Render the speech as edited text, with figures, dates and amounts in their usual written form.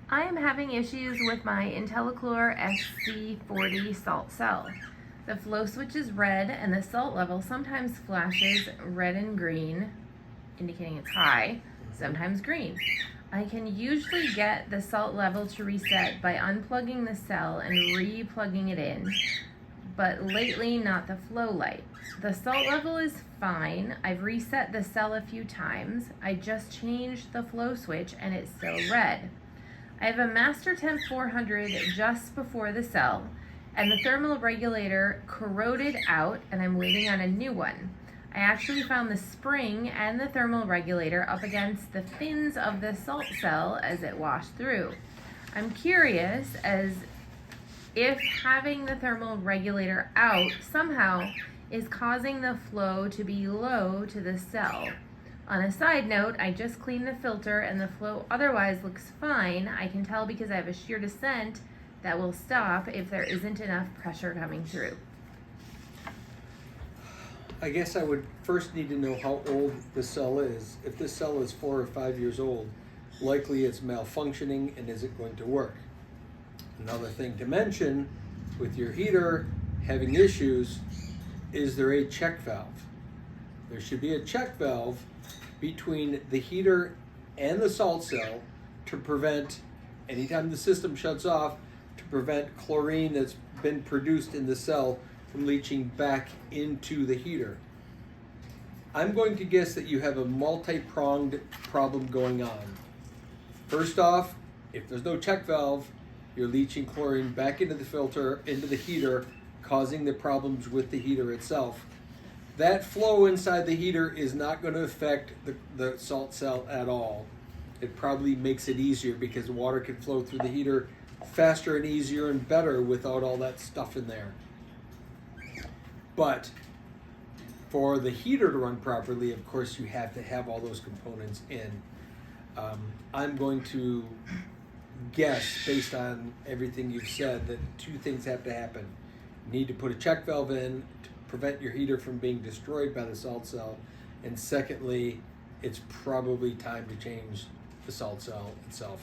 I am having issues with my intellichlor SC40 salt cell. The flow switch is red and the salt level sometimes flashes red and green, indicating it's high, sometimes green. I can usually get the salt level to reset by unplugging the cell and re-plugging it in, but lately not the flow light. The salt level is fine. I've reset the cell a few times. I just changed the flow switch and it's still red. I have a Master Temp 400 just before the cell, and the thermal regulator corroded out and I'm waiting on a new one. I actually found the spring and the thermal regulator up against the fins of the salt cell as it washed through. I'm curious as if having the thermal regulator out somehow is causing the flow to be low to the cell. On a side note, I just cleaned the filter and the flow otherwise looks fine. I can tell because I have a shear descent that will stop if there isn't enough pressure coming through. I guess I would first need to know how old the cell is. If this cell is 4 or 5 years old, likely it's malfunctioning and isn't going to work. Another thing to mention with your heater having issues, is there a check valve? There should be a check valve between the heater and the salt cell to prevent, anytime the system shuts off, to prevent chlorine that's been produced in the cell from leaching back into the heater. I'm going to guess that you have a multi-pronged problem going on. First off, if there's no check valve, you're leaching chlorine back into the filter, into the heater, causing the problems with the heater itself. That flow inside the heater is not going to affect the salt cell at all. It probably makes it easier because water can flow through the heater faster and easier and better without all that stuff in there. But for the heater to run properly, of course, you have to have all those components in. I'm going to guess, based on everything you've said, that two things have to happen. You need to put a check valve in to prevent your heater from being destroyed by the salt cell. And secondly, it's probably time to change the salt cell itself.